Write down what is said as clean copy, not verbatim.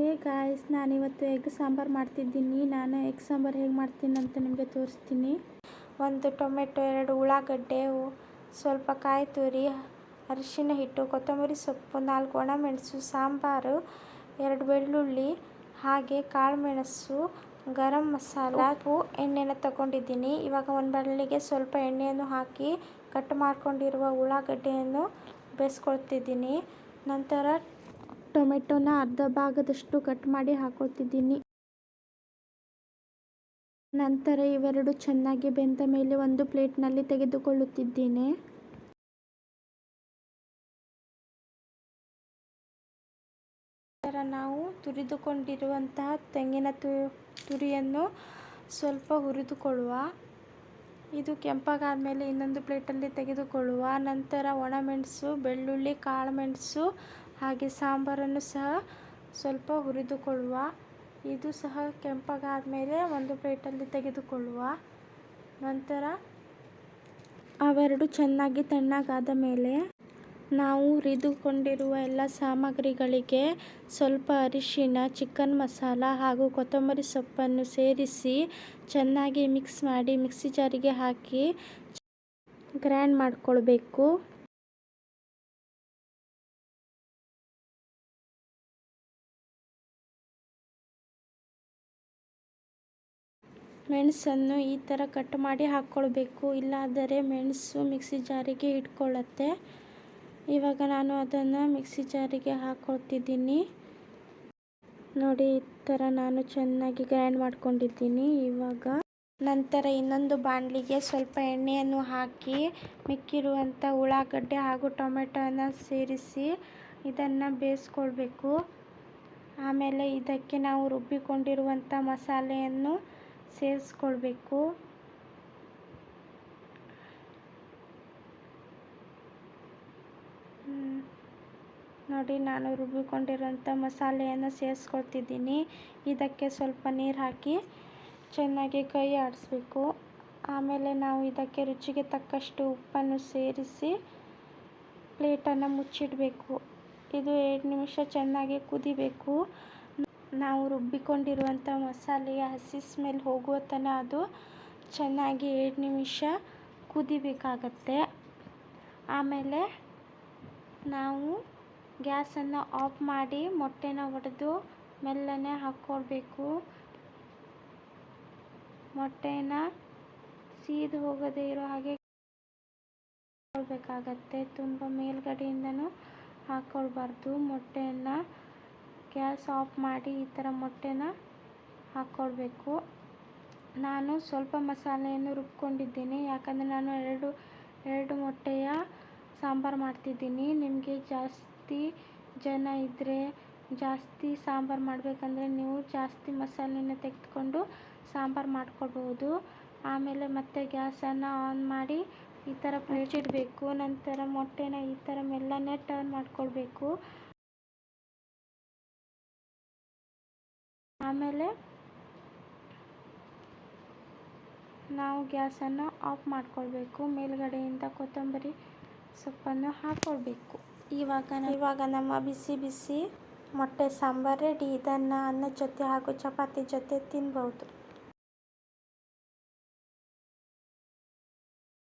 Hey guys, ನಾನಿವತ್ತು egg sambar ಮಾಡ್ತಿದ್ದೀನಿ. ನಾನು ಎಗ್ ಸಾಂಬಾರು ಹೇಗೆ ಮಾಡ್ತೀನಿ ಅಂತ ನಿಮಗೆ ತೋರಿಸ್ತೀನಿ. ಒಂದು ಟೊಮೆಟೊ, 2 ಉಳ್ಳಾಗಡ್ಡೆ, ಸ್ವಲ್ಪ ಕಾಯಿ ತುರಿ, ಅರಿಶಿನ ಹಿಟ್ಟು, ಕೊತ್ತಂಬರಿ ಸೊಪ್ಪು, 4 ಒಣಮೆಣಸು, ಸಾಂಬಾರು, 2 ಬೆಳ್ಳುಳ್ಳಿ, ಹಾಗೆ ಕಾಳುಮೆಣಸು, ಗರಂ ಮಸಾಲ, ಉಪ್ಪು, ಎಣ್ಣೆನ ತಗೊಂಡಿದ್ದೀನಿ. ಇವಾಗ ಒಂದು ಬಾಣಲಿಗೆ ಸ್ವಲ್ಪ ಎಣ್ಣೆಯನ್ನು ಹಾಕಿ ಕಟ್ ಮಾಡ್ಕೊಂಡಿರುವ ಉಳ್ಳಾಗಡ್ಡೆಯನ್ನು ಬೇಯಿಸ್ಕೊಳ್ತಿದ್ದೀನಿ. ನಂತರ ಟೊಮೆಟೊನ ಅರ್ಧ ಭಾಗದಷ್ಟು ಕಟ್ ಮಾಡಿ ಹಾಕೊಳ್ತಿದ್ದೀನಿ. ನಂತರ ಇವೆರಡು ಚೆನ್ನಾಗಿ ಬೆಂದ ಮೇಲೆ ಒಂದು ಪ್ಲೇಟ್ನಲ್ಲಿ ತೆಗೆದುಕೊಳ್ಳುತ್ತಿದ್ದೇನೆ. ನಂತರ ನಾವು ತುರಿದುಕೊಂಡಿರುವಂತಹ ತೆಂಗಿನ ತುರಿಯನ್ನು ಸ್ವಲ್ಪ ಹುರಿದುಕೊಳ್ಳುವ. ಇದು ಕೆಂಪಾಗಾದ ಮೇಲೆ ಇನ್ನೊಂದು ಪ್ಲೇಟಲ್ಲಿ ತೆಗೆದುಕೊಳ್ಳುವ. ನಂತರ ಒಣಮೆಣಸು, ಬೆಳ್ಳುಳ್ಳಿ, ಕಾಳುಮೆಣಸು ಹಾಗೆ ಸಾಂಬಾರನ್ನು ಸಹ ಸ್ವಲ್ಪ ಹುರಿದುಕೊಳ್ಳುವ. ಇದು ಸಹ ಕೆಂಪಾಗಾದ ಮೇಲೆ ಒಂದು ಪ್ಲೇಟಲ್ಲಿ ತೆಗೆದುಕೊಳ್ಳುವ. ನಂತರ ಅವೆರಡು ಚೆನ್ನಾಗಿ ತಣ್ಣಗಾದ ಮೇಲೆ ನಾವು ಹುರಿದುಕೊಂಡಿರುವ ಎಲ್ಲ ಸಾಮಗ್ರಿಗಳಿಗೆ ಸ್ವಲ್ಪ ಅರಿಶಿನ, ಚಿಕನ್ ಮಸಾಲ ಹಾಗೂ ಕೊತ್ತಂಬರಿ ಸೊಪ್ಪನ್ನು ಸೇರಿಸಿ ಚೆನ್ನಾಗಿ ಮಿಕ್ಸ್ ಮಾಡಿ ಮಿಕ್ಸಿ ಜಾರಿಗೆ ಹಾಕಿ ಗ್ರೈಂಡ್ ಮಾಡಿಕೊಳ್ಬೇಕು. ಮೆಣಸನ್ನು ಈ ಥರ ಕಟ್ ಮಾಡಿ ಹಾಕ್ಕೊಳ್ಬೇಕು, ಇಲ್ಲಾದರೆ ಮೆಣಸು ಮಿಕ್ಸಿ ಜಾರಿಗೆ ಇಟ್ಕೊಳ್ಳುತ್ತೆ. ಇವಾಗ ನಾನು ಅದನ್ನು ಮಿಕ್ಸಿ ಜಾರಿಗೆ ಹಾಕ್ಕೊಳ್ತಿದ್ದೀನಿ. ನೋಡಿ, ಈ ಥರ ನಾನು ಚೆನ್ನಾಗಿ ಗ್ರೈಂಡ್ ಮಾಡ್ಕೊಂಡಿದ್ದೀನಿ. ಇವಾಗ ನಂತರ ಇನ್ನೊಂದು ಬಾಣಲಿಗೆ ಸ್ವಲ್ಪ ಎಣ್ಣೆಯನ್ನು ಹಾಕಿ ಮಿಕ್ಕಿರುವಂಥ ಉಳ್ಳಾಗಡ್ಡೆ ಹಾಗೂ ಟೊಮೆಟೊನ ಸೇರಿಸಿ ಇದನ್ನು ಬೇಯಿಸ್ಕೊಳ್ಬೇಕು. ಆಮೇಲೆ ಇದಕ್ಕೆ ನಾವು ರುಬ್ಬಿಕೊಂಡಿರುವಂಥ ಮಸಾಲೆಯನ್ನು ಸೇರಿಸ್ಕೊಳ್ಬೇಕು. ನೋಡಿ, ನಾನು ರುಬ್ಬಿಕೊಂಡಿರೋಂಥ ಮಸಾಲೆಯನ್ನು ಸೇರಿಸ್ಕೊಳ್ತಿದ್ದೀನಿ. ಇದಕ್ಕೆ ಸ್ವಲ್ಪ ನೀರು ಹಾಕಿ ಚೆನ್ನಾಗಿ ಕೈ ಆಡಿಸ್ಬೇಕು. ಆಮೇಲೆ ನಾವು ಇದಕ್ಕೆ ರುಚಿಗೆ ತಕ್ಕಷ್ಟು ಉಪ್ಪನ್ನು ಸೇರಿಸಿ ಪ್ಲೇಟನ್ನು ಮುಚ್ಚಿಡಬೇಕು. ಇದು 2 ನಿಮಿಷ ಚೆನ್ನಾಗಿ ಕುದಿಬೇಕು. ನಾವು ರುಬ್ಬಿಕೊಂಡಿರುವಂಥ ಮಸಾಲೆಯ ಹಸಿ ಸ್ಮೆಲ್ ಹೋಗುವ ತನಕ ಅದು ಚೆನ್ನಾಗಿ 2 ನಿಮಿಷ ಕುದಿಬೇಕಾಗತ್ತೆ. ಆಮೇಲೆ ನಾವು ಗ್ಯಾಸನ್ನು ಆಫ್ ಮಾಡಿ ಮೊಟ್ಟೆನ ಒಡೆದು ಮೆಲ್ಲನೆ ಹಾಕ್ಕೊಳ್ಬೇಕು. ಮೊಟ್ಟೆನ ಸೀದು ಹೋಗದೇ ಇರೋ ಹಾಗೆ ಹಾಕ್ಕೊಳ್ಬೇಕಾಗತ್ತೆ. ತುಂಬ ಮೇಲ್ಗಡೆಯಿಂದನೂ ಹಾಕ್ಕೊಳ್ಬಾರ್ದು. ಮೊಟ್ಟೆಯನ್ನು ಗ್ಯಾಸ್ ಆಫ್ ಮಾಡಿ ಈ ಥರ ಮೊಟ್ಟೆನ ಹಾಕ್ಕೊಳ್ಬೇಕು. ನಾನು ಸ್ವಲ್ಪ ಮಸಾಲೆಯನ್ನು ರುಬ್ಕೊಂಡಿದ್ದೀನಿ, ಯಾಕಂದರೆ ನಾನು ಎರಡು ಮೊಟ್ಟೆಯ ಸಾಂಬಾರು ಮಾಡ್ತಿದ್ದೀನಿ. ನಿಮಗೆ ಜಾಸ್ತಿ ಜನ ಇದ್ದರೆ, ಜಾಸ್ತಿ ಸಾಂಬಾರು ಮಾಡಬೇಕಂದ್ರೆ ನೀವು ಜಾಸ್ತಿ ಮಸಾಲೆನ ತೆಗೆದುಕೊಂಡು ಸಾಂಬಾರು ಮಾಡ್ಕೊಳ್ಬೋದು. ಆಮೇಲೆ ಮತ್ತೆ ಗ್ಯಾಸನ್ನು ಆನ್ ಮಾಡಿ ಈ ಥರ ಪ್ಲೇಟ್ ಇಡಬೇಕು. ನಂತರ ಮೊಟ್ಟೆನ ಈ ಥರ ಮೆಲ್ಲನೆ ಟರ್ನ್ ಮಾಡ್ಕೊಳ್ಬೇಕು. ಆಮೇಲೆ ನಾವು ಗ್ಯಾಸನ್ನು ಆಫ್ ಮಾಡ್ಕೊಳ್ಬೇಕು. ಮೇಲ್ಗಡೆಯಿಂದ ಕೊತ್ತಂಬರಿ ಸೊಪ್ಪನ್ನು ಹಾಕ್ಕೊಳ್ಬೇಕು. ಇವಾಗ ನಮ್ಮ ಬಿಸಿ ಬಿಸಿ ಮೊಟ್ಟೆ ಸಾಂಬಾರು ರೆಡಿ. ಇದನ್ನು ಅನ್ನದ ಜೊತೆ ಹಾಗೂ ಚಪಾತಿ ಜೊತೆ ತಿನ್ಬೋದು.